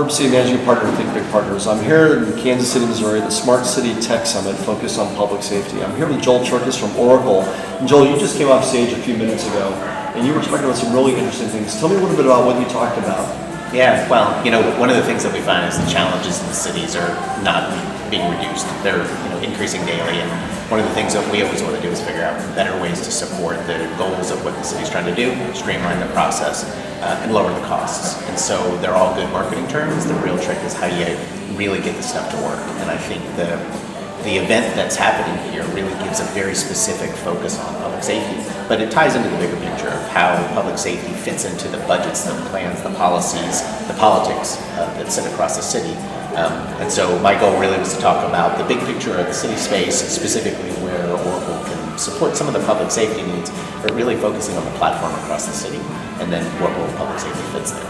Forbes City Managing Partner with Think Big Partners. I'm here in Kansas City, Missouri, the Smart City Tech Summit focused on public safety. I'm here with Joel Cherkis from Oracle. And Joel, you just came off stage a few minutes ago, and you were talking about some really interesting things. Tell me a little bit about what you talked about. Yeah, well, one of the things that we find is the challenges in the cities are not being reduced. They're increasing daily, and one of the things that we always want to do is figure out better ways to support the goals of what the city's trying to do, streamline the process, and lower the costs. And so they're all good marketing terms. The real trick is how you really get the stuff to work. And I think the event that's happening here really gives a very specific focus on public safety, but it ties into the bigger picture of how public safety fits into the budgets, the plans, the policies, the politics that sit across the city. And so my goal really was to talk about the big picture of the city space, specifically where Oracle can support some of the public safety needs, but really focusing on the platform across the city and then what role public safety fits there.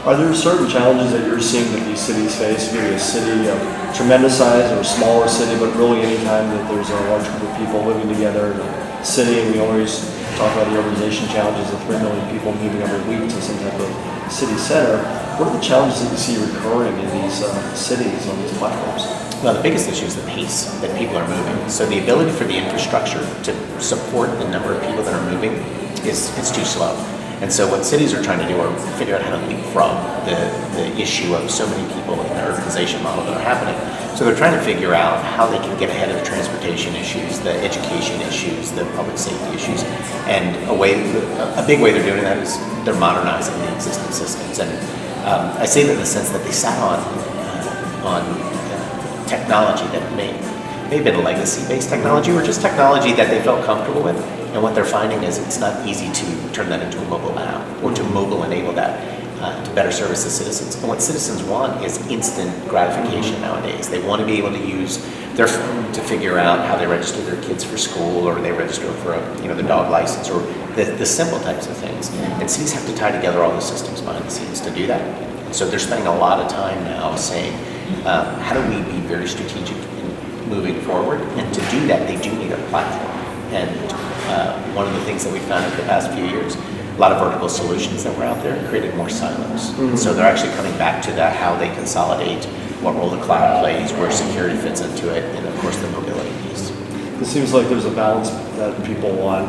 Are there certain challenges that you're seeing that these cities face? Maybe a city of tremendous size or a smaller city, but really any time that there's a large group of people living together in a city, and we always talk about the urbanization challenges of 3 million people moving every week to some type of city center. What are the challenges that you see recurring in these cities on these platforms? Well, the biggest issue is the pace that people are moving. So the ability for the infrastructure to support the number of people that are moving is too slow. And so what cities are trying to do are figure out how to leapfrog the issue of so many people in the urbanization model that are happening. So they're trying to figure out how they can get ahead of the transportation issues, the education issues, the public safety issues. And a big way they're doing that is they're modernizing the existing systems. And I say that in the sense that they sat on technology that may have been legacy-based technology or just technology that they felt comfortable with. And what they're finding is it's not easy to turn that into a mobile app or to mobile enable that to better service the citizens. And what citizens want is instant gratification nowadays. They want to be able to use their phone to figure out how they register their kids for school, or they register for the dog license, or the simple types of things. And cities have to tie together all the systems behind the scenes to do that. And so they're spending a lot of time now saying, how do we be very strategic in moving forward? And to do that, they do need a platform. And one of the things that we found in the past few years, a lot of vertical solutions that were out there created more silos. Mm-hmm. So they're actually coming back to that, how they consolidate, what role the cloud plays, where security fits into it, and of course the mobility piece. It seems like there's a balance that people want.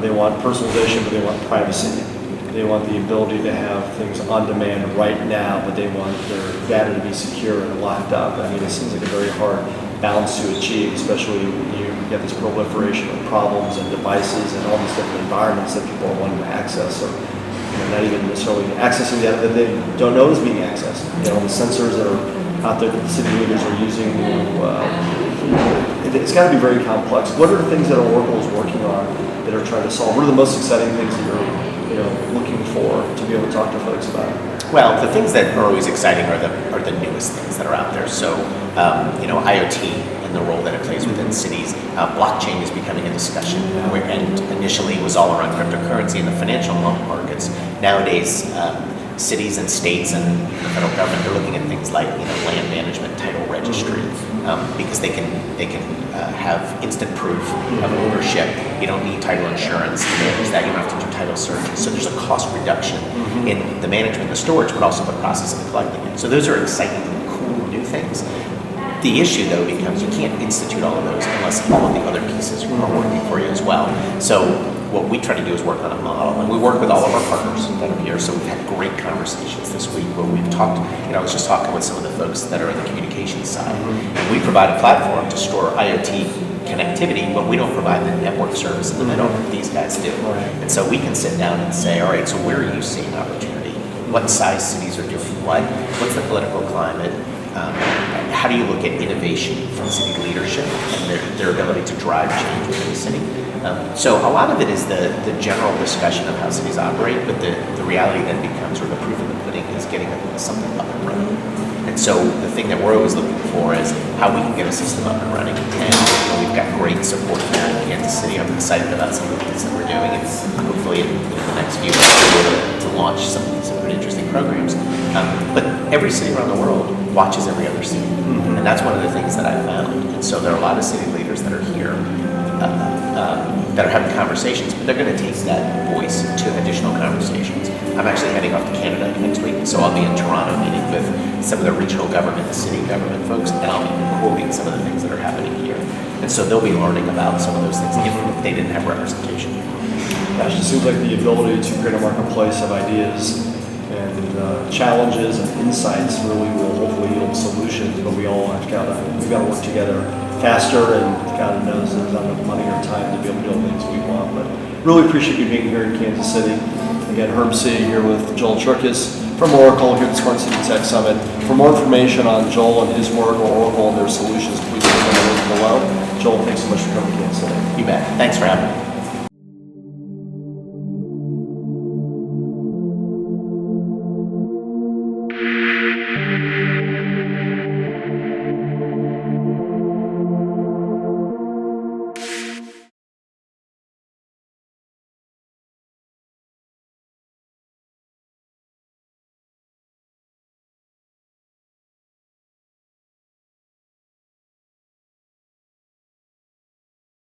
They want personalization, but they want privacy. They want the ability to have things on demand right now, but they want their data to be secure and locked up. I mean, it seems like a very hard balance to achieve, especially when you get this proliferation of problems and devices and all these different environments that people are wanting to access, or not even necessarily accessing data that they don't know is being accessed. The sensors that are out there that the city leaders are using, it's got to be very complex. What are the things that Oracle is working on that are trying to solve? What are the most exciting things that you're looking for to be able to talk to folks about? Well, the things that are always exciting are the newest things that are out there. So, IoT and the role that it plays within cities. Blockchain is becoming a discussion, and initially it was all around cryptocurrency and the financial markets. Nowadays, cities and states and the federal government, they're looking at things like land management, title registry, because they can have instant proof of ownership. You don't need title insurance to manage that. You don't have to do title searches. So there's a cost reduction in the management, the storage, but also the process of collecting it. So those are exciting, cool new things. The issue, though, becomes you can't institute all of those unless all of the other pieces are working for you as well. So what we try to do is work on a model, and we work with all of our partners that are here. So we've had great conversations this week where we've talked, I was just talking with some of the folks that are in the communications side, and we provide a platform to store IoT connectivity, but we don't provide the network service in the middle. These guys do. And so we can sit down and say, all right, so where are you seeing opportunity? What size cities are doing what? What's the political climate? How do you look at innovation from city leadership and their ability to drive change within the city? So a lot of it is the general discussion of how cities operate, but the reality then becomes, or the proof of the pudding, is getting something up and running. And so the thing that we're always looking for is how we can get a system up and running. And we've got great support here in Kansas City. I'm excited about some of the things that we're doing, and hopefully in the next few months we'll be able to launch some pretty interesting programs. But every city around the world watches every other city. And that's one of the things that I found. And so there are a lot of city leaders that are here that are having conversations, but they're going to take that voice to additional conversations. I'm actually heading off to Canada next week, so I'll be in Toronto meeting with some of the regional government, the city government folks, and I'll be quoting some of the things that are happening here. And so they'll be learning about some of those things if they didn't have representation. Gosh, it seems like the ability to create a marketplace of ideas and challenges and insights really will hopefully yield solutions, but we've got to work together faster, and God knows there's not enough money or time to be able to do all the things we want. But really appreciate you being here in Kansas City. Again, Herb C. here with Joel Cherkis from Oracle here at the Smart City Tech Summit. For more information on Joel and his work or Oracle and their solutions, please click on the link below. Joel, thanks so much for coming to Kansas City. You bet. Thanks for having me.